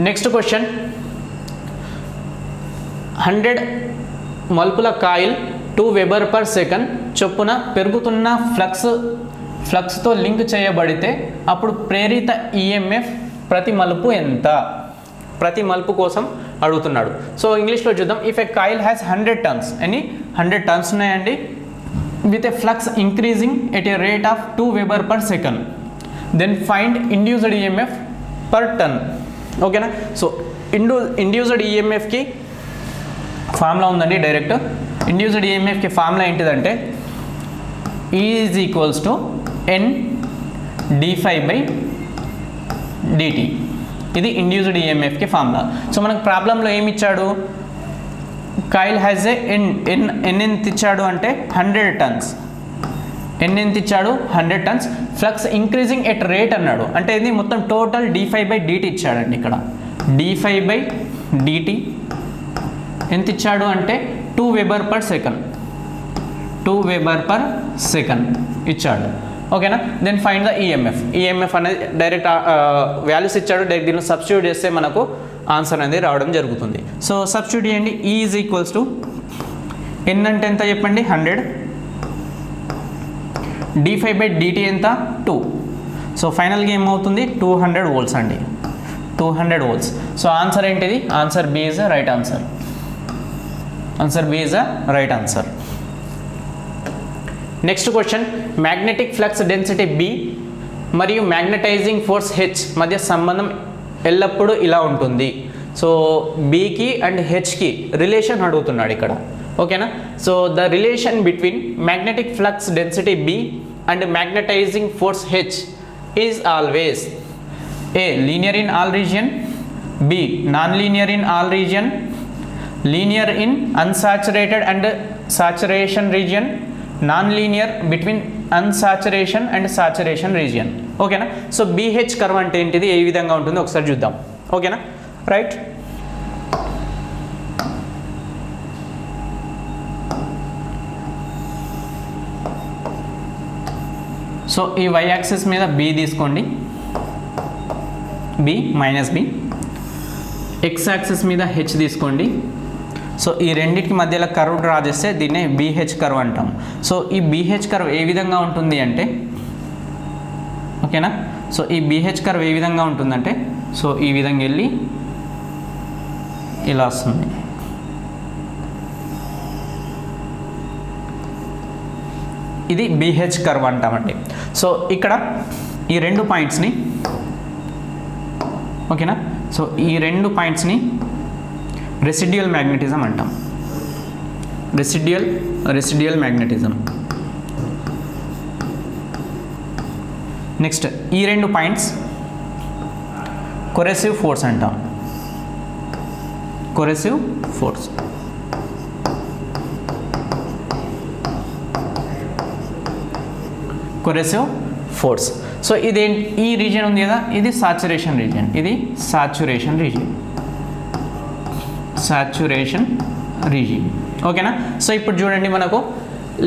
Next question 100 మలుపుల coil 2 weber per second చొప్పున పెరుగుతున్న ఫ్లక్స్తో లింక్ చేయబడితే అప్పుడు ప్రేరిత ఈఎంఎఫ్ ప్రతి మలుపు ఎంత? ప్రతి మలుపు కోసం అడుగుతున్నాడు. సో ఇంగ్లీష్లో చూద్దాం. If a coil has 100 turns, ఎన్ని 100 టర్న్స్ ఉన్నాయండి, with a flux increasing at a rate of 2 Weber per second, then find induced EMF per turn. ఓకేనా? సో ఇండ్యూస్డ్ ఈఎంఎఫ్కి ఫార్ములా ఉందండి. డైరెక్ట్ ఇండ్యూస్డ్ ఈఎంఎఫ్కి ఫార్ములా ఏంటిదంటే E is equals to N d∅/dt. ఇది induced ఈఎంఎఫ్కి formula. So మనకు ప్రాబ్లంలో ఏమి ఇచ్చాడు? Coil has a ఎన్ ఎంత ఇచ్చాడు అంటే 100 టన్స్. ఎన్ ఎంత ఇచ్చాడు? 100 turns. Flux increasing at rate అన్నాడు. అంటే ఇది మొత్తం టోటల్ d∅/dt ఇచ్చాడండి. ఇక్కడ d∅/dt ఎంత ఇచ్చాడు అంటే 2 weber per second. 2 weber per second ఇచ్చాడు. ఓకేనా? దెన్ ఫైండ్ ద ఈఎంఎఫ్ అనేది డైరెక్ట్ వాల్యూస్ ఇచ్చాడు. డైరెక్ట్ దీన్ని సబ్స్టిట్యూట్ చేస్తే మనకు ఆన్సర్ అనేది రావడం జరుగుతుంది. సో సబ్స్టిట్యూట్ చేయండి. E ఈజ్ ఈక్వల్స్ టు ఎన్ అంటే ఎంత చెప్పండి? 100. d∅/dt ఎంత? 2. సో ఫైనల్గా ఏమవుతుంది? 200 వోల్ట్స్ అండి. 200 వోల్ట్స్. సో ఆన్సర్ ఏంటిది? Answer B is right answer. Answer B is right answer. Next question, magnetic flux density B మరియు మ్యాగ్నటైజింగ్ ఫోర్స్ H మధ్య సంబంధం ఎల్లప్పుడూ ఇలా ఉంటుంది. సో Bకి అండ్ Hకి రిలేషన్ అడుగుతున్నాడు ఇక్కడ. ఓకేనా? So the relation between magnetic flux density B and magnetizing force H is always A linear in all region, B non linear in all region, linear in unsaturated and saturation region, non linear between unsaturation and saturation region. ఓకేనా? So BH curve అంటే ఏంటిది, ఏ విధంగా ఉంటుందో ఒకసారి చూద్దాం. ఓకేనా? Right. So ఈ y axis మీద B తీసుకోండి, B minus B. x axis మీద H తీసుకోండి. సో ఈ రెండింటికి మధ్యలో కర్వ్ డ్రా చేస్తే దీన్నే BH కర్వ్ అంటాం. సో ఈ BH కర్వ్ ఏ విధంగా ఉంటుంది అంటే, ఓకేనా? సో ఈ BH కర్వ్ ఏ విధంగా ఉంటుందంటే, సో ఈ విధంగా వెళ్ళి ఇలా వస్తుంది. ఇది BH కర్వ్ అంటామండి. సో ఇక్కడ ఈ రెండు పాయింట్స్ని, ఓకేనా? సో ఈ రెండు పాయింట్స్ని రెసిడ్యుయల్ మ్యాగ్నెటిజం అంటాం. Residual magnetism. నెక్స్ట్ ఈ రెండు పాయింట్స్ కొరెసివ్ ఫోర్స్ అంటాం. కొరెసివ్ ఫోర్స్. కొరెసివ్ ఫోర్స్. సో ఇది ఈ రీజియన్ ఉంది కదా, ఇది సాచురేషన్ రీజియన్. ఇది సాచురేషన్ రీజియన్. Saturation region. ఓకేనా? సో ఇప్పుడు చూడండి, మనకు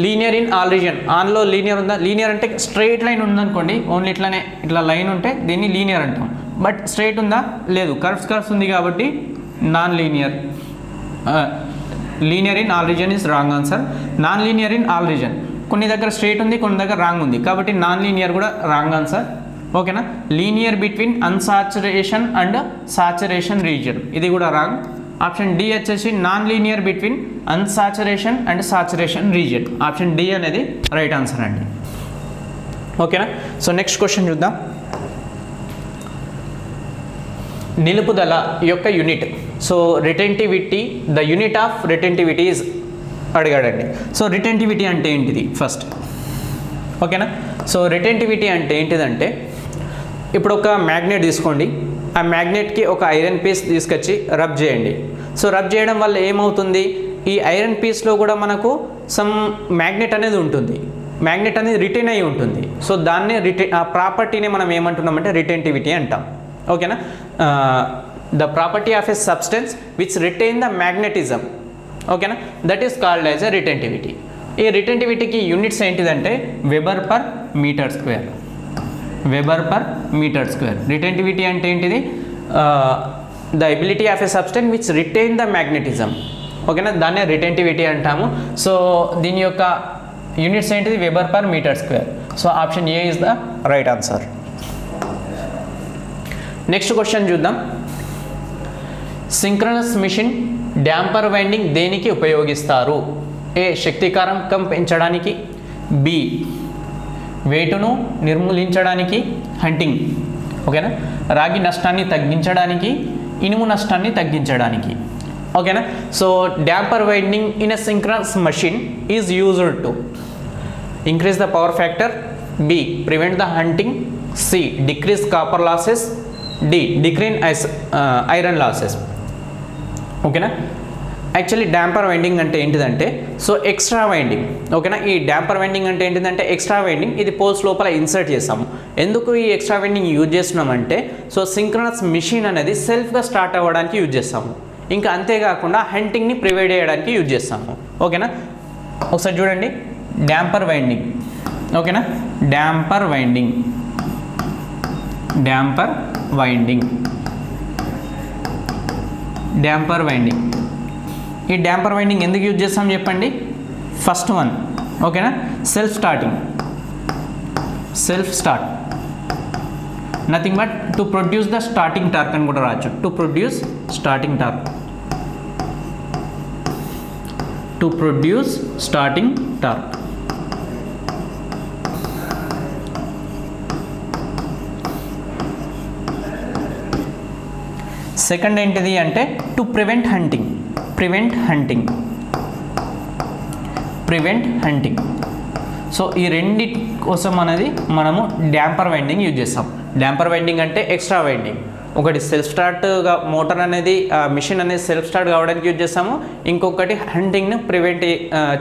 లీనియర్ ఇన్ ఆల్ రీజియన్. ఆన్లో లీనియర్ ఉందా? లీనియర్ అంటే స్ట్రైట్ లైన్ ఉందనుకోండి, ఓన్లీ ఇట్లానే ఇట్లా లైన్ ఉంటే దీన్ని లీనియర్ అంటాం. బట్ స్ట్రైట్ ఉందా? లేదు, కర్వ్స్ ఉంది కాబట్టి non linear. Linear in all region is wrong answer. Non linear in all region, కొన్ని దగ్గర స్ట్రైట్ ఉంది, కొన్ని దగ్గర రాంగ్ ఉంది, కాబట్టి నాన్ లీనియర్ కూడా రాంగ్ ఆన్సర్. ఓకేనా? Linear between unsaturation and saturation region, ఇది కూడా రాంగ్. ఆప్షన్ డి వచ్చేసి non linear between unsaturation and saturation region. Option D అనేది రైట్ ఆన్సర్ అండి. ఓకేనా? సో నెక్స్ట్ క్వశ్చన్ చూద్దాం. నిలుపుదల యొక్క unit. So retentivity, the unit of retentivity is అడిగాడండి. సో రిటెంటివిటీ అంటే ఏంటిది ఫస్ట్? ఓకేనా? సో రిటెంటివిటీ అంటే ఏంటిదంటే, ఇప్పుడు ఒక మ్యాగ్నెట్ తీసుకోండి, ఆ మ్యాగ్నెట్కి ఒక ఐరన్ పీస్ తీసుకొచ్చి రబ్ చేయండి. సో రబ్ చేయడం వల్ల ఏమవుతుంది, ఈ ఐరన్ పీస్లో కూడా మనకు సమ్ మ్యాగ్నెట్ అనేది ఉంటుంది. మ్యాగ్నెట్ అనేది రిటైన్ అయి ఉంటుంది. సో దాన్ని ఆ ప్రాపర్టీని మనం ఏమంటున్నామంటే రిటెంటివిటీ అంటాం. ఓకేనా? The property of a substance which retain the magnetism. ఓకేనా? That is called as a retentivity. ఈ రిటెంటివిటీకి యూనిట్స్ ఏంటిదంటే weber per metre square. Weber per metre square. Retentivity అంటే ఏంటిది? The ability of a substance which retain the magnetism. ఓకేనా, దాన్నే retentivity అంటాము. So దీని యొక్క యూనిట్స్ ఏంటిది? Weber per metre square. So option A is the right answer. Next question చూద్దాం. Synchronous machine damper winding దేనికి ఉపయోగిస్తారు? ఏ శక్తికారకం పెంచడానికి, బి వెయిట్ను నిర్మూలించడానికి, హంటింగ్. ఓకేనా, రాగి నష్టాన్ని తగ్గించడానికి, ఇనుము నష్టాన్ని తగ్గించడానికి. ఓకేనా, so damper winding in a synchronous machine is used to increase the power factor, B prevent the hunting, C decrease copper losses, D decrease iron losses. ఓకేనా, యాక్చువల్లీ డ్యాంపర్ వైండింగ్ అంటే ఏంటిదంటే సో ఎక్స్ట్రా వైండింగ్. ఓకేనా, ఈ damper winding అంటే ఏంటిదంటే extra winding, ఇది poles లోపల insert చేస్తాము. ఎందుకు ఈ ఎక్స్ట్రా వైండింగ్ యూజ్ చేస్తున్నామంటే సో సింక్రనస్ మిషన్ అనేది సెల్ఫ్గా స్టార్ట్ అవ్వడానికి యూజ్ చేస్తాము. ఇంకా అంతేకాకుండా హంటింగ్ని ప్రివైడ్ చేయడానికి యూజ్ చేస్తాము. ఓకేనా, ఒకసారి చూడండి డ్యాంపర్ వైండింగ్. ఓకేనా, damper winding, damper winding, damper winding. ఈ డ్యాంపర్ వైండింగ్ ఎందుకు యూజ్ చేస్తాం చెప్పండి? ఫస్ట్ వన్, ఓకేనా, self starting, self start, nothing but to produce the starting torque అని కూడా రావచ్చు. To produce starting torque, to produce starting torque. Second ఏంటిది అంటే to prevent hunting, prevent hunting, prevent hunting. So ఈ రెండింటి కోసం అనేది మనము డ్యాంపర్ వైండింగ్ యూజ్ చేస్తాం. డ్యాంపర్ వైండింగ్ అంటే ఎక్స్ట్రా వైండింగ్. ఒకటి సెల్ఫ్ స్టార్ట్గా మోటార్ అనేది మిషన్ అనేది సెల్ఫ్ స్టార్ట్ కావడానికి యూజ్ చేస్తాము, ఇంకొకటి హంటింగ్ను ప్రివెంట్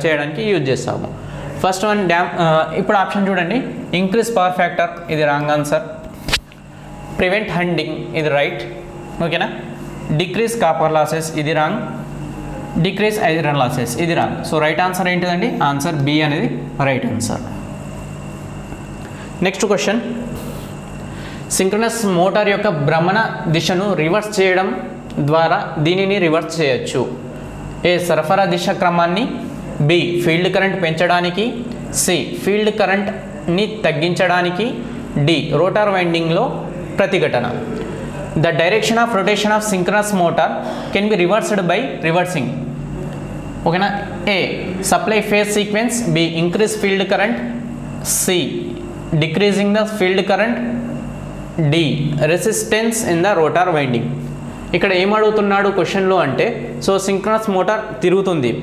చేయడానికి యూజ్ చేస్తాము. ఫస్ట్ వన్ ఇప్పుడు ఆప్షన్ చూడండి, ఇంక్రీజ్ పవర్ ఫ్యాక్టర్, ఇది రాంగ్ ఆన్సర్. ప్రివెంట్ హంటింగ్, ఇది రైట్. ఓకేనా, డిక్రీజ్ కాపర్ లాసెస్, ఇది రాంగ్. డిక్రీజ్ ఐరన్ లాసెస్, ఇది రాంగ్. సో రైట్ ఆన్సర్ ఏంటిదండి? ఆన్సర్ బి అనేది right answer. Next question, synchronous motor యొక్క భ్రమణ దిశను రివర్స్ చేయడం ద్వారా దీనిని రివర్స్ చేయొచ్చు. ఏ సరఫరా దిశ క్రమాన్ని, బి ఫీల్డ్ కరెంట్ పెంచడానికి, సి ఫీల్డ్ కరెంట్ని తగ్గించడానికి, డి రోటార్ వైండింగ్లో ప్రతిఘటన. The direction of rotation of synchronous motor can be reversed by reversing. ఓకేనా, A supply phase sequence, B increase field current, C decreasing the field current, D resistance in the rotor winding. ఇక్కడ ఏం అడుగుతున్నాడు క్వశ్చన్లో అంటే so synchronous motor తిరుగుతుంది.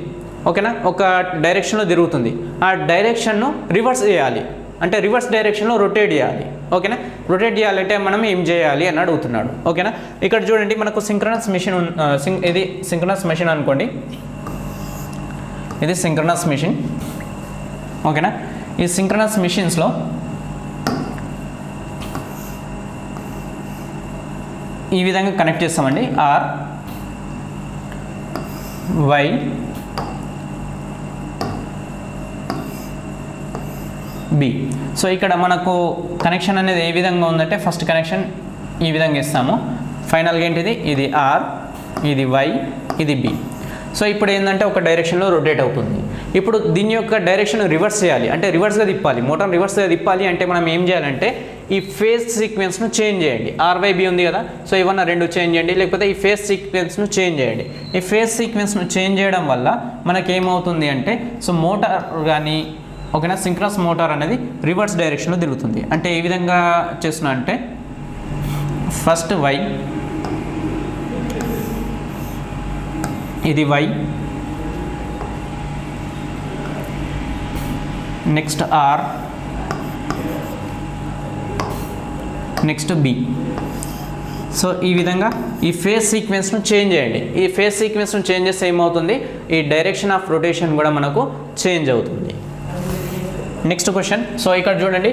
ఓకేనా, ఒక డైరెక్షన్లో తిరుగుతుంది, ఆ డైరెక్షన్ను రివర్స్ చేయాలి అంటే రివర్స్ డైరెక్షన్లో రొటేట్ చేయాలి. ఓకేనా, రొటేట్ చేయాలంటే మనం ఏం చేయాలి అని అడుగుతున్నాడు. ఓకేనా, ఇక్కడ చూడండి మనకు సింక్రనస్ మిషన్, ఇది సింక్రనస్ మిషన్ అనుకోండి, ఇది సింక్రనస్ మిషన్. ఓకేనా, ఈ సింక్రనస్ మిషన్స్లో ఈ విధంగా కనెక్ట్ చేస్తామండి, ఆర్ వై బి. సో ఇక్కడ మనకు కనెక్షన్ అనేది ఏ విధంగా ఉందంటే ఫస్ట్ కనెక్షన్ ఈ విధంగా ఇస్తాము, ఫైనల్గా ఏంటిది ఇది ఆర్, ఇది వై, ఇది బి. సో ఇప్పుడు ఏంటంటే ఒక డైరెక్షన్లో రొటేట్ అవుతుంది. ఇప్పుడు దీని యొక్క డైరెక్షన్ రివర్స్ చేయాలి అంటే రివర్స్గా తిప్పాలి, మోటార్ రివర్స్గా తిప్పాలి అంటే మనం ఏం చేయాలంటే ఈ ఫేజ్ సీక్వెన్స్ను చేంజ్ చేయండి. ఆర్వైబి ఉంది కదా, సో ఏమన్నా రెండు చేంజ్ చేయండి, లేకపోతే ఈ ఫేజ్ సీక్వెన్స్ను చేంజ్ చేయండి. ఈ ఫేజ్ సీక్వెన్స్ను చేంజ్ చేయడం వల్ల మనకేమవుతుంది అంటే సో మోటార్ కానీ ఓకేనా సింక్రనస్ మోటార్ అనేది రివర్స్ డైరెక్షన్లో తిరుగుతుంది. అంటే ఏ విధంగా చేస్తున్నా అంటే ఫస్ట్ వై, ఇది Y, next R, next B. So ఈ విధంగా ఈ ఫేజ్ సీక్వెన్స్ను చేంజ్ చేయండి. ఈ ఫేజ్ సీక్వెన్స్ను చేంజ్ చేస్తే ఏమవుతుంది, ఈ డైరెక్షన్ ఆఫ్ రొటేషన్ కూడా మనకు చేంజ్ అవుతుంది. నెక్స్ట్ క్వశ్చన్, సో ఇక్కడ చూడండి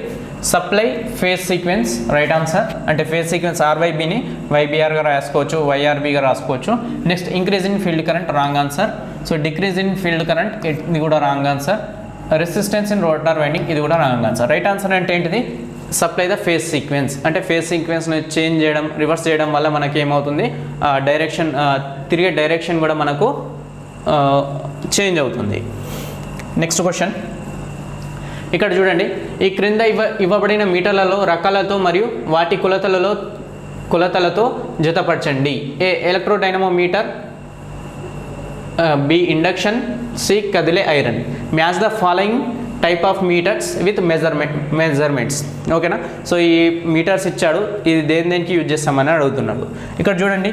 supply phase sequence right answer. అంటే ఫేజ్ సీక్వెన్స్ ఆర్వైబిని వైబిఆర్గా రాసుకోవచ్చు, వైఆర్బిగా రాసుకోవచ్చు. Next increase in field current wrong answer. So decrease in field current ఇది కూడా wrong answer. Resistance in rotor winding ఇది కూడా రాంగ్ ఆన్సర్. రైట్ ఆన్సర్ అంటే ఏంటిది సప్లై ద ఫేజ్ సీక్వెన్స్, అంటే ఫేజ్ సీక్వెన్స్ని చేంజ్ చేయడం, రివర్స్ చేయడం వల్ల మనకి ఏమవుతుంది, డైరెక్షన్ తిరిగే డైరెక్షన్ కూడా మనకు చేంజ్ అవుతుంది. నెక్స్ట్ క్వశ్చన్ ఇక్కడ చూడండి, ఈ క్రింద ఇవ్వబడిన మీటర్లలో రకాలతో మరియు వాటి కొలతలతో జతపరచండి. A electrodynamometer, B induction, C కదిలే iron. Match the following type of meters with measurements. ఓకేనా. సో ఈ మీటర్స్ ఇచ్చాడు, ఇది దేనికి యూజ్ చేస్తామని అడుగుతున్నాడు. ఇక్కడ చూడండి,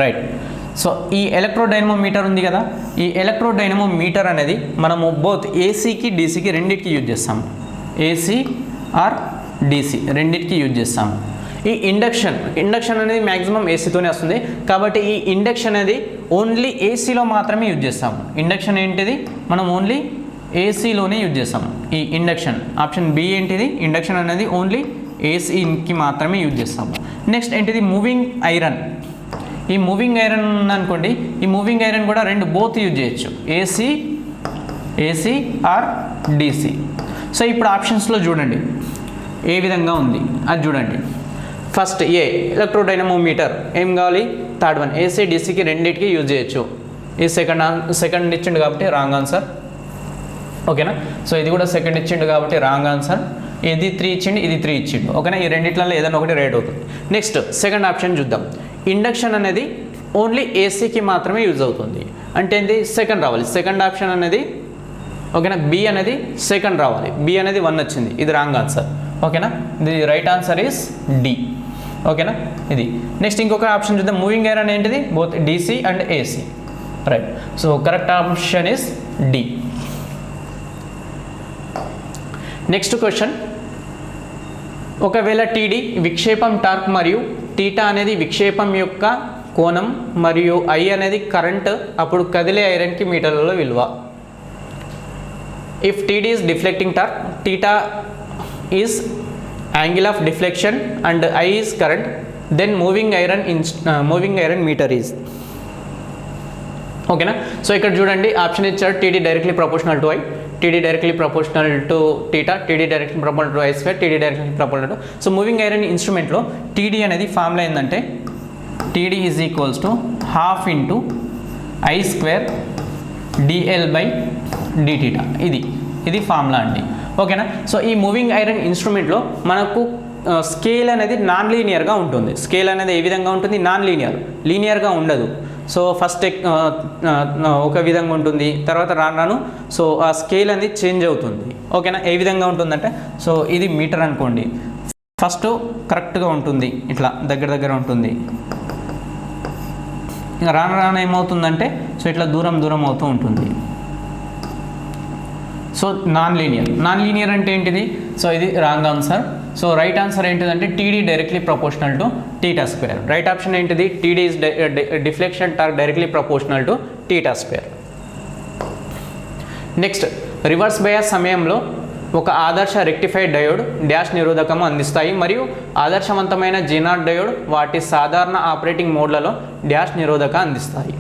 రైట్. సో ఈ ఎలక్ట్రోడైనమోమీటర్ ఉంది కదా, ఈ ఎలక్ట్రోడైనమోమీటర్ అనేది మనము బోత్ ఏసీకి డీసీకి రెండింటికి యూజ్ చేస్తాము. ఏసీ ఆర్ డీసీ రెండింటికి యూజ్ చేస్తాము. ఈ ఇండక్షన్ అనేది మ్యాక్సిమం ఏసీతోనే వస్తుంది, కాబట్టి ఈ ఇండక్షన్ అనేది ఓన్లీ ఏసీలో మాత్రమే యూజ్ చేస్తాము. ఇండక్షన్ ఏంటిది, మనం ఓన్లీ ఏసీలోనే యూజ్ చేస్తాము ఈ ఇండక్షన్. ఆప్షన్ బి ఏంటిది, ఇండక్షన్ అనేది ఓన్లీ ఏసీకి మాత్రమే యూజ్ చేస్తాము. నెక్స్ట్ ఏంటిది, మూవింగ్ ఐరన్. ఈ మూవింగ్ ఐరన్ అనుకోండి, ఈ మూవింగ్ ఐరన్ కూడా బోత్ యూజ్ చేయొచ్చు, ఏసీ ఆర్ డీసీ. సో ఇప్పుడు ఆప్షన్స్లో చూడండి ఏ విధంగా ఉంది అది చూడండి. ఫస్ట్ ఏ ఎలక్ట్రోడైనమోమీటర్ ఏం కావాలి, థర్డ్ వన్ ఏసీ డీసీకి రెండింటికి యూజ్ చేయొచ్చు. ఈ సెకండ్ ఇచ్చిండు కాబట్టి రాంగ్ ఆన్సర్. ఓకేనా. సో ఇది కూడా సెకండ్ ఇచ్చిండు కాబట్టి రాంగ్ ఆన్సర్. ఇది 3 ఇచ్చిండు, ఇది 3 ఇచ్చిండు. ఓకేనా. ఈ రెండిట్లలో ఏదైనా ఒకటి రైట్ అవుతుంది. నెక్స్ట్ సెకండ్ ఆప్షన్ చూద్దాం. ఇండక్షన్ అనేది ఓన్లీ ఏసీకి మాత్రమే యూజ్ అవుతుంది, అంటే ఏంటి, సెకండ్ రావాలి. సెకండ్ ఆప్షన్ అనేది ఓకేనా, బి అనేది సెకండ్ రావాలి. బి అనేది 1 వచ్చింది, ఇది రాంగ్ ఆన్సర్. ఓకేనా. The right answer is D. ఓకేనా. ఇది నెక్స్ట్ ఇంకొక ఆప్షన్ చూద్దాం. మూవింగ్ ఐరన్ ఏంటిది, both DC and AC. Right. So correct option is D. Next question, ఒకవేళ టీడీ విక్షేపం టార్క్ మరియు టీటా అనేది విక్షేపం యొక్క కోణం మరియు ఐ అనేది కరెంట్, అప్పుడు కదిలే ఐరన్కి మీటర్లలో విలువ. If TD is deflecting torque, theta is angle of deflection and I is current, then moving iron meter is. ఓకేనా. సో ఇక్కడ చూడండి ఆప్షన్ ఇచ్చాడు, TD directly proportional to I, TD directly proportional to theta, TD directly proportional to I square, TD directly proportional to. So moving iron ఇన్స్ట్రుమెంట్లో TD అనేది formula ఏంటంటే TD is equals to ½ into I square d L by d theta. ఇది formula అండి. ఓకేనా. So ఈ moving iron ఇన్స్ట్రుమెంట్లో మనకు scale అనేది non లీనియర్గా ఉంటుంది. స్కేల్ అనేది ఏ విధంగా ఉంటుంది, నాన్ లీనియర్గా ఉండదు. సో ఫస్ట్ ఒక విధంగా ఉంటుంది, తర్వాత రాను సో ఆ స్కేల్ అనేది చేంజ్ అవుతుంది. ఓకేనా. ఏ విధంగా ఉంటుందంటే, సో ఇది మీటర్ అనుకోండి, ఫస్ట్ కరెక్ట్గా ఉంటుంది, ఇట్లా దగ్గర ఉంటుంది. ఇంకా రాను ఏమవుతుందంటే, సో ఇట్లా దూరం అవుతూ ఉంటుంది. సో నాన్ లీనియర్ అంటే ఏంటిది, సో ఇది wrong answer. So right answer ఏంటిదంటే TD directly proportional to theta square. Right option ఏంటిది, TD is deflection torque directly proportional to theta square. Next, reverse bias సమయంలో ఒక ఆదర్శ రెక్టిఫైడ్ డయోడ్ డాష్ నిరోధకము అందిస్తాయి మరియు ఆదర్శవంతమైన జీనార్ డయోడ్ వాటి సాధారణ ఆపరేటింగ్ మోడ్లలో డాష్ నిరోధక అందిస్తాయి.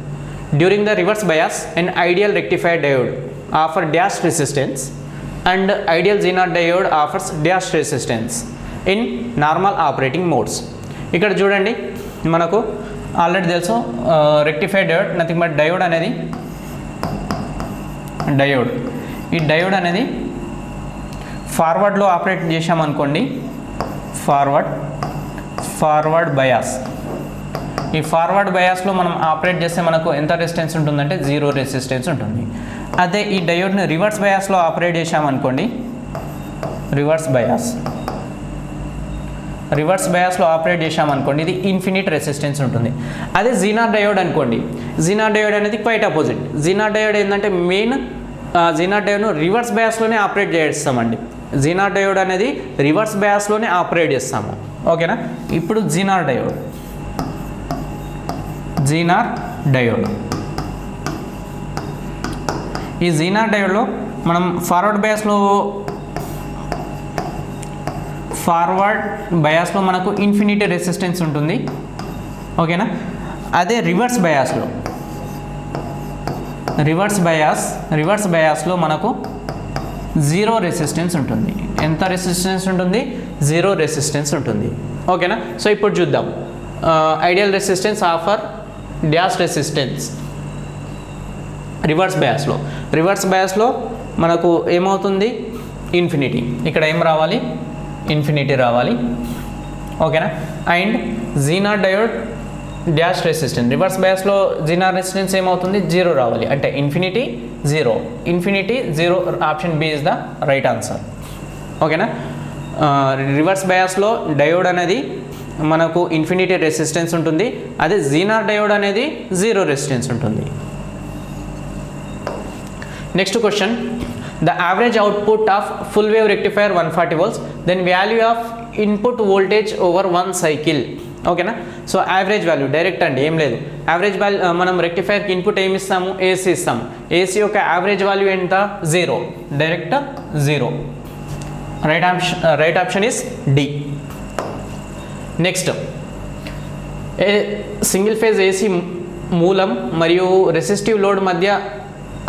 During the reverse bias an ideal rectified diode offer dash resistance and ideal Zener diode offers dash resistance in normal operating modes. ఇక్కడ చూడండి మనకు ఆల్రెడీ తెలుసు rectified diode nothing but diode అనేది ఈ డయోడ్ అనేది ఫార్వర్డ్లో operate చేసామనుకోండి, ఫార్వర్డ్ బయాస్. ఈ forward బయాస్లో మనం ఆపరేట్ చేస్తే మనకు ఎంత రెసిస్టెన్స్ ఉంటుందంటే 0 రెసిస్టెన్స్ ఉంటుంది. అదే ఈ డయోడ్ని రివర్స్ బయాస్లో ఆపరేట్ చేసామనుకోండి, రివర్స్ బయాస్లో ఆపరేట్ చేసామనుకోండి, ఇది ఇన్ఫినిట్ రెసిస్టెన్స్ ఉంటుంది. అదే జీనార్ డయోడ్ అనుకోండి, జీనార్ డయోడ్ అనేది క్వైట్ ఆపోజిట్. జీనార్ డయోడ్ ఏంటంటే మెయిన్ జీనార్ డయోడ్ను రివర్స్ బయాస్లోనే ఆపరేట్ చేస్తామండి. జీనార్ డయోడ్ అనేది రివర్స్ బయాస్లోనే ఆపరేట్ చేస్తాము. ఓకేనా. ఇప్పుడు జీనార్ డయోడ్ ఈ జీనార్ డయోడ్లో మనం ఫార్వర్డ్ బయాస్లో మనకు ఇన్ఫినిటీ రెసిస్టెన్స్ ఉంటుంది. ఓకేనా. అదే రివర్స్ బయాస్లో మనకు 0 రెసిస్టెన్స్ ఉంటుంది. ఎంత రెసిస్టెన్స్ ఉంటుంది? 0 రెసిస్టెన్స్ ఉంటుంది. ఓకేనా? సో ఇప్పుడు చూద్దాం ideal resistance offer dash resistance reverse బయాస్లో మనకు ఏమవుతుంది? ఇన్ఫినిటీ. ఇక్కడ ఏం రావాలి? ఇన్ఫినిటీ రావాలి. ఓకేనా? And zener diode dash resistance reverse బయాస్లో జీనార్ రెసిస్టెన్స్ ఏమవుతుంది? 0 రావాలి. అంటే infinity 0 option B is the right answer. ఓకేనా? రివర్స్ బయాస్లో డయోడ్ అనేది మనకు ఇన్ఫినిటీ రెసిస్టెన్స్ ఉంటుంది. అదే జీనార్ డయోడ్ అనేది 0 రెసిస్టెన్స్ ఉంటుంది. Next question, the average output of full wave rectifier 140 volts, then value of input voltage over 1 cycle. ఓకేనా? So average value direct అండి, ఏం లేదు. యావరేజ్ వాల్యూ మనం రెక్టిఫైర్కి ఇన్పుట్ ఏమి ఇస్తాము? ఏసీ ఇస్తాము. ఏసీ యొక్క యావరేజ్ వాల్యూ ఎంత? 0. Direct 0. Right option is D. Next, single phase AC మూలం మరియు రెసిస్టివ్ లోడ్ మధ్య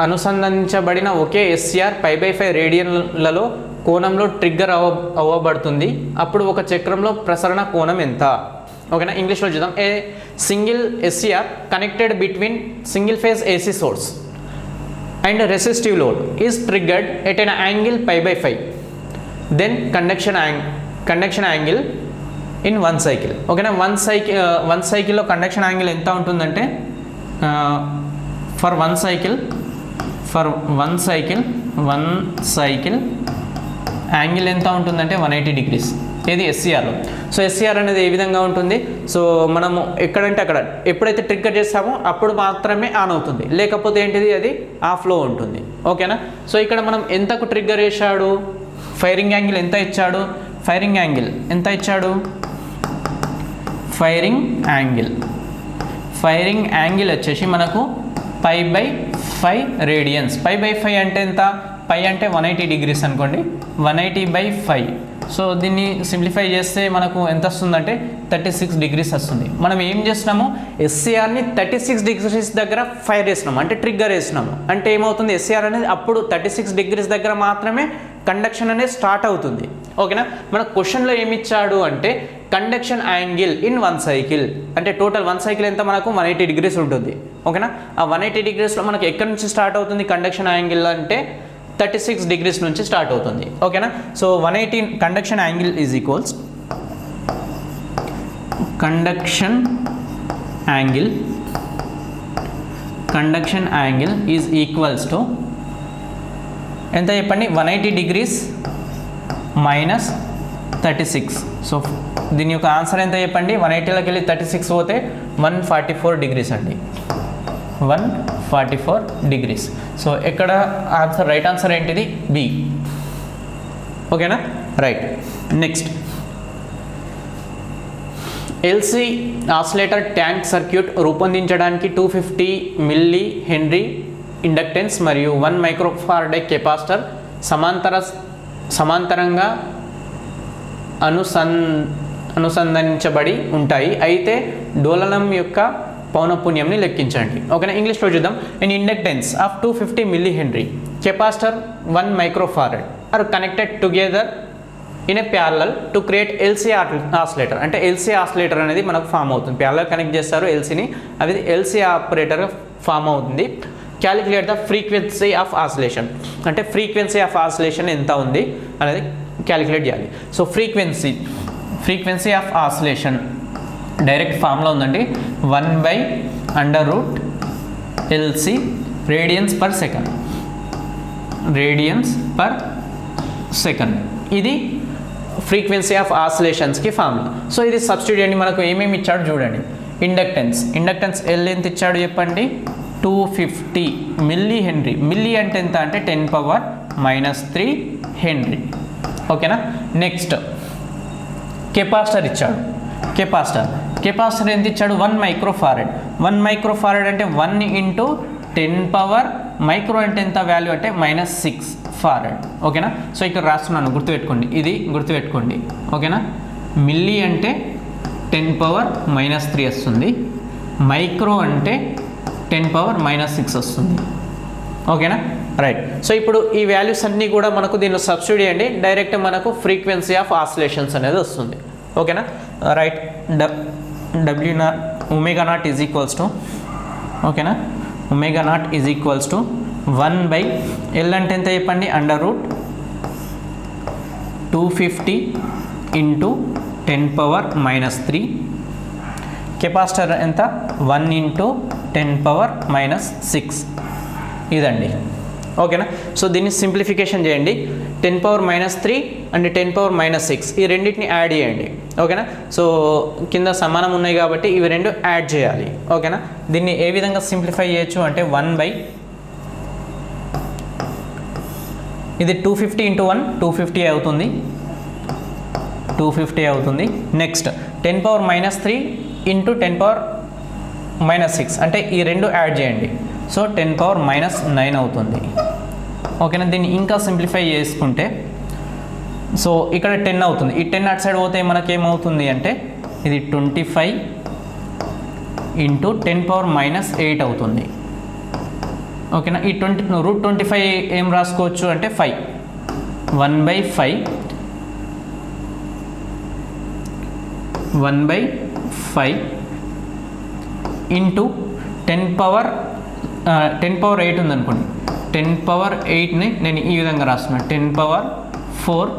అనుసంధానించబడిన ఒకే ఎస్సిఆర్ π/5 రేడియన్లలో కోణంలో ట్రిగ్గర్ అవ్వబడుతుంది. అప్పుడు ఒక చక్రంలో ప్రసరణ కోణం ఎంత? ఓకేనా? ఇంగ్లీష్లో చూద్దాం. A single SCR connected between single phase AC source and resistive load is triggered at an angle π/5, then conduction angle in 1 cycle. ఓకేనా? 1 cycleలో కండక్షన్ యాంగిల్ ఎంత ఉంటుందంటే ఫర్ వన్ సైకిల్ యాంగిల్ ఎంత ఉంటుందంటే 180 degrees. ఏది? ఎస్సీఆర్లో. సో ఎస్సీఆర్ అనేది ఏ విధంగా ఉంటుంది? So మనము ఎక్కడంటే అక్కడ ఎప్పుడైతే ట్రిగ్గర్ చేస్తామో అప్పుడు మాత్రమే ఆన్ అవుతుంది, లేకపోతే ఏంటిది? అది ఆఫ్లో ఉంటుంది. ఓకేనా? సో ఇక్కడ మనం ఎంతకు ట్రిగ్గర్ చేశాడు? ఫైరింగ్ యాంగిల్ ఎంత ఇచ్చాడు? ఫైరింగ్ యాంగిల్ వచ్చేసి మనకు π/5 రేడియన్స్. π/5 అంటే ఎంత? π అంటే 180 degrees అనుకోండి. 180/5. సో దీన్ని సింప్లిఫై చేస్తే మనకు ఎంత వస్తుందంటే 36 degrees వస్తుంది. మనం ఏం చేస్తున్నాము? ఎస్సీఆర్ని 36 degrees దగ్గర ఫైర్ చేస్తున్నాము, అంటే ట్రిగ్గర్ వేస్తున్నాము. అంటే ఏమవుతుంది? ఎస్సీఆర్ అనేది అప్పుడు 36 degrees దగ్గర మాత్రమే కండక్షన్ అనేది స్టార్ట్ అవుతుంది. ఓకేనా? మన క్వశ్చన్లో ఏమి ఇచ్చాడు అంటే కండక్షన్ యాంగిల్ ఇన్ 1 cycle, అంటే టోటల్ 1 cycle ఎంత? మనకు 180 degrees ఉంటుంది. ఓకేనా? ఆ 180 degreesలో మనకు ఎక్కడి నుంచి స్టార్ట్ అవుతుంది కండక్షన్ యాంగిల్ అంటే 36 degrees నుంచి స్టార్ట్ అవుతుంది. ఓకేనా? So 180 conduction angle is equals conduction angle is equals to ఎంత చెప్పండి? 180 degrees మైనస్ 36. సో దీని యొక్క ఆన్సర్ ఎంత చెప్పండి? 180లోకి వెళ్ళి 36 పోతే 144 degrees అండి. 144 degrees. సో ఇక్కడ ఆన్సర్, రైట్ ఆన్సర్ ఏంటిది? బి. ఓకేనా? Right. Next, LC oscillator tank circuit రూపొందించడానికి 250 మిల్లీ హెన్రీ ఇండక్టెన్స్ మరియు 1 మైక్రోఫారడే కెపాసిటర్ సమాంతరంగా అనుసంధానించబడి ఉంటాయి. అయితే డోలనం యొక్క పౌనఃపున్యంని లెక్కించండి. ఓకేనా? ఇంగ్లీష్లో చూద్దాం. In inductance of 250 millihenry capacitor 1 microfarad are connected together in a parallel to create LC oscillator. అంటే ఎల్సీ ఆసిలేటర్ అనేది మనకు ఫామ్ అవుతుంది. ప్యారలల్ కనెక్ట్ చేస్తారు ఎల్సీని, అది ఎల్సీ ఆపరేటర్గా ఫామ్ అవుతుంది. Calculate the frequency of oscillation, అంటే ఫ్రీక్వెన్సీ ఆఫ్ ఆసిలేషన్ ఎంత ఉంది అనేది క్యాలిక్యులేట్ చేయాలి. So frequency of oscillation direct ఫామ్లో ఉందండి. 1/√LC radians per second. ఇది ఫ్రీక్వెన్సీ ఆఫ్ ఆసిలేషన్స్కి ఫార్ములా. సో ఇది సబ్స్టిట్యూట్ అండి. మనకు ఏమేమి ఇచ్చాడు చూడండి. ఇండక్టెన్స్ ఎల్ ఎంత ఇచ్చాడు చెప్పండి? 250 మిల్లీ హెన్రీ. మిల్లీ అంటే ఎంత అంటే 10⁻³ హెన్రీ. ఓకేనా? నెక్స్ట్ కెపాసిటర్ ఇచ్చాడు. కెపాసిటర్ ఎంత ఇచ్చాడు? 1 మైక్రోఫారడ్. 1 మైక్రోఫారడ్ అంటే 1 × 10⁻, మైక్రో అంటే ఎంత వాల్యూ అంటే -6 ఫారడ్. ఓకేనా? సో ఇక్కడ రాస్తున్నాను, గుర్తుపెట్టుకోండి, ఇది గుర్తుపెట్టుకోండి. ఓకేనా? మిల్లీ అంటే 10⁻³ వస్తుంది, మైక్రో అంటే 10⁻⁻6 వస్తుంది. ఓకేనా? రైట్. సో ఇప్పుడు ఈ వాల్యూస్ అన్నీ కూడా మనకు దీనిలో సబ్స్టిట్యూట్ చేయండి, డైరెక్ట్ మనకు ఫ్రీక్వెన్సీ ఆఫ్ ఆసిలేషన్స్ అనేది వస్తుంది. ఓకేనా. Right. W naught omega naught is equals to, ఓకేనా, omega naught is equals to 1 L అంటే ఎంత చెప్పండి, √250 ఇంటూ 10⁻³ కెపాసిటర్ ఎంత 1 ఇంటూ 10⁻⁻6 ఇదండి. ఓకేనా. సో దీన్ని సింప్లిఫికేషన్ చేయండి, 10⁻³ అండ్ 10⁻6 ఈ రెండింటిని యాడ్ చేయండి. ఓకేనా. సో కింద సమానం ఉన్నాయి కాబట్టి ఇవి రెండు యాడ్ చేయాలి. ఓకేనా. దీన్ని ఏ విధంగా సింప్లిఫై చేయొచ్చు అంటే 1 ఇది 250 ఇంటూ 1 250 అవుతుంది, 250 అవుతుంది. నెక్స్ట్ 10⁻³ ఇంటూ 10⁻6 అంటే ఈ రెండు యాడ్ చేయండి, సో 10⁻9 అవుతుంది. ఓకేనా. దీన్ని ఇంకా సింప్లిఫై చేసుకుంటే సో ఇక్కడ 10 అవుతుంది, ఈ 10 అటు సైడ్ పోతే మనకేమవుతుంది అంటే ఇది 25 ఇంటూ 10⁻8 అవుతుంది. ఓకేనా. ఈ √25 ఏం రాసుకోవచ్చు అంటే 5 1/5 ఇంటూ 10⁻8 ఉందనుకోండి, 10⁻8ని నేను ఈ విధంగా రాస్తున్నాను, 10⁻4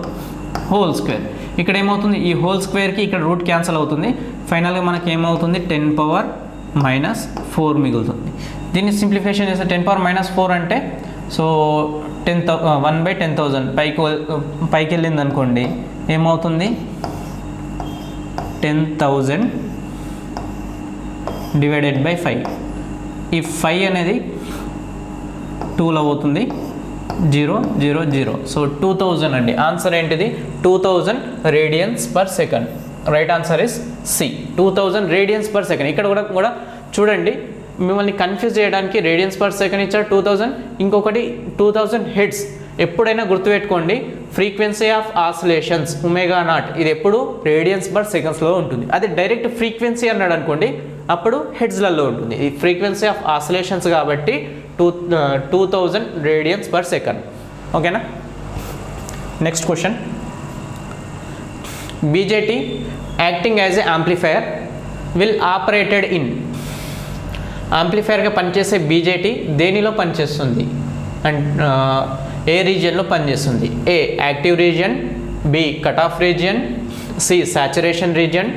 హోల్ స్క్వేర్. ఇక్కడ ఏమవుతుంది, ఈ హోల్ స్క్వేర్కి ఇక్కడ రూట్ క్యాన్సిల్ అవుతుంది, ఫైనల్గా మనకి ఏమవుతుంది 10⁻4 మిగులుతుంది. దీన్ని సింప్లిఫికేషన్ చేస్తే 10⁻4 అంటే సో 1/10,000 పైకి వెళ్ళింది అనుకోండి, ఏమవుతుంది 10,000 డివైడెడ్ బై 5. ఈ 5 అనేది 2లో అవుతుంది, 0 0 0. సో 2000 అండి. ఆన్సర్ ఏంటిది 2000 radians per second. Right answer is C, 2000 radians per second. ఇక్కడ కూడా చూడండి, మిమ్మల్ని కన్ఫ్యూజ్ చేయడానికి రేడియన్స్ పర్ సెకండ్ ఇచ్చారు 2000, ఇంకొకటి 2000 హెర్ట్జ్. ఎప్పుడైనా గుర్తుపెట్టుకోండి, frequency of oscillations omega naught ఇది ఎప్పుడు రేడియన్స్ పర్ సెకండ్స్లో ఉంటుంది. అదే డైరెక్ట్ ఫ్రీక్వెన్సీ అన్నాడు అనుకోండి, అప్పుడు హెడ్స్లలో ఉంటుంది. ఈ ఫ్రీక్వెన్సీ ఆఫ్ ఆసిలేషన్స్ కాబట్టి 2000 రేడియన్స్ పర్ సెకండ్. ఓకేనా. Next question, BJT acting as a amplifier will operated in. యాంప్లిఫైయర్గా పనిచేసే బీజేటీ దేనిలో పనిచేస్తుంది అండ్ ఏ రీజియన్లో పనిచేస్తుంది? A active region, B cut off region, C saturation region,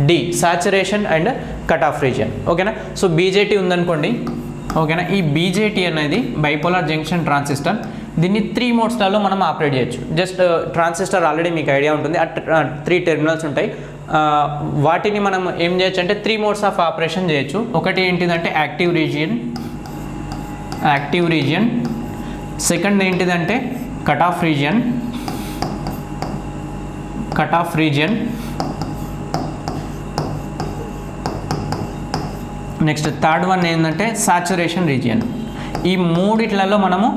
D saturation and cut off region. ఓకేనా. So BJT ఉందనుకోండి, ఓకేనా. ఈ బీజేటీ అనేది బైపోలార్ జంక్షన్ ట్రాన్సిస్టర్. దీన్ని 3 మోడ్స్లలో మనం ఆపరేట్ చేయొచ్చు. జస్ట్ ట్రాన్సిస్టర్ ఆల్రెడీ మీకు ఐడియా ఉంటుంది, 3 టెర్మినల్స్ ఉంటాయి. వాటిని మనం ఏం చేయొచ్చు అంటే 3 మోడ్స్ ఆఫ్ ఆపరేషన్ చేయొచ్చు. ఒకటి ఏంటిదంటే యాక్టివ్ రీజియన్, సెకండ్ ఏంటిదంటే cut off region, next third one ఏంటంటే సాచురేషన్ రీజియన్. ఈ మూడిట్లలో మనము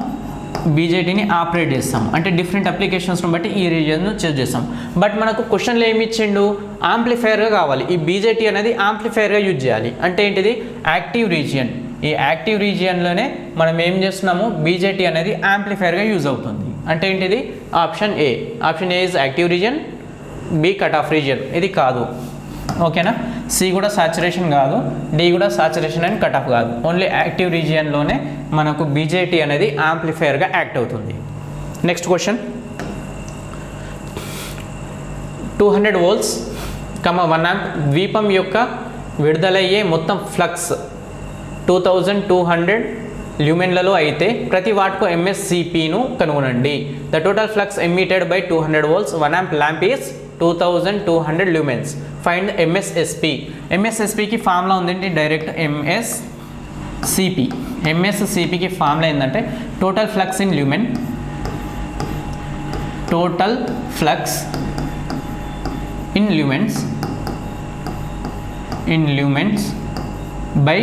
బీజేటీని ఆపరేట్ చేస్తాం. అంటే డిఫరెంట్ అప్లికేషన్స్ను బట్టి ఈ రీజియన్ను చూస్ చేస్తాం. బట్ మనకు క్వశ్చన్లో ఏమి ఇచ్చిండు, యాంప్లిఫైయర్గా కావాలి. ఈ బీజేటీ అనేది యాంప్లిఫైయర్గా యూజ్ చేయాలి. అంటే ఏంటిది యాక్టివ్ రీజియన్. ఈ యాక్టివ్ రీజియన్లోనే మనం ఏం చేస్తున్నాము, బీజేటీ అనేది యాంప్లిఫైయర్గా యూజ్ అవుతుంది. అంటే ఏంటిది option A. Option A is active region, B cut off region. ఇది కాదు. ఓకేనా. సి కూడా సాచురేషన్ కాదు, డి కూడా సాచురేషన్ అండ్ కట్ ఆఫ్ కాదు. ఓన్లీ యాక్టివ్ రీజియన్లోనే మనకు బీజేటీ అనేది యాంప్లిఫైయర్గా యాక్ట్ అవుతుంది. నెక్స్ట్ క్వశ్చన్, 200 volts, 1 amp ద్వీపం యొక్క విడుదలయ్యే మొత్తం ఫ్లక్స్ 2200 ల్యూమెన్లలో అయితే ప్రతి వాట్కు MSCPను కనుగొనండి. The total flux emitted by 200 volts 1 amp lamp is 2200 lumens. Find MSSP. MSSPకి ఫార్ములా ఉందండి, డైరెక్ట్ MSCPకి ఫార్ములా ఏంటంటే total flux in lumen, total flux in lumens by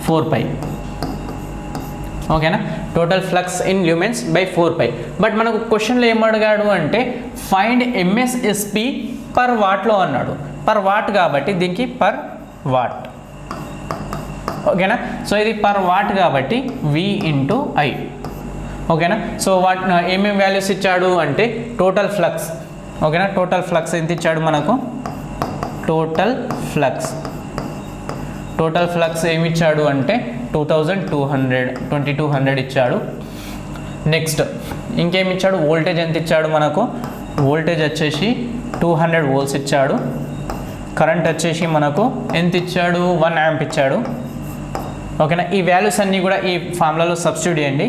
4π. ఓకేనా. Total flux in lumens by 4π. But మనకు క్వశ్చన్లో ఏం అడిగాడు అంటే ఫైండ్ MSSP పర్ వాట్లో అన్నాడు. పర్ వాట్ కాబట్టి దీనికి పర్ వాట్. ఓకేనా. సో ఇది పర్ వాట్ కాబట్టి V × I. ఓకేనా. సో ఏమేమి వాల్యూస్ ఇచ్చాడు అంటే టోటల్ ఫ్లక్స్, ఓకేనా. టోటల్ ఫ్లక్స్ ఎంత ఇచ్చాడు మనకు, టోటల్ ఫ్లక్స్ ఏమి ఇచ్చాడు అంటే 2200 ఇచ్చాడు. నెక్స్ట్ ఇంకేమి ఇచ్చాడు, వోల్టేజ్ ఎంత ఇచ్చాడు మనకు, వోల్టేజ్ వచ్చేసి 200 వోల్ట్స్ ఇచ్చాడు. కరెంట్ వచ్చేసి మనకు ఎంత ఇచ్చాడు, 1 యాంప్ ఇచ్చాడు. ఓకేనా. ఈ వాల్యూస్ అన్నీ కూడా ఈ ఫార్ములాలో సబ్స్టిట్యూట్ చేయండి.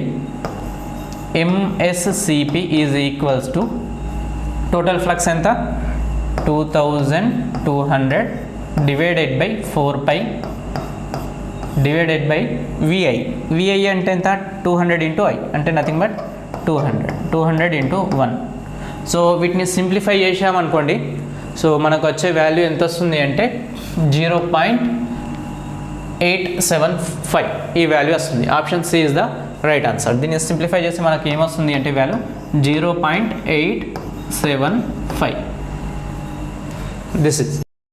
MSCP is equals to total flux ఎంత 2200 divided by 4π divided by VI అంటే ఎంత 200 ఇంటూ I అంటే నథింగ్ బట్ 200 ఇంటూ 1. సో వీటిని సింప్లిఫై చేసామనుకోండి, సో మనకు వచ్చే వాల్యూ ఎంత వస్తుంది అంటే 0.875 ఈ వాల్యూ వస్తుంది. Option C is the right answer. దీన్ని సింప్లిఫై చేసి మనకి ఏమొస్తుంది అంటే వాల్యూ 0.875. This is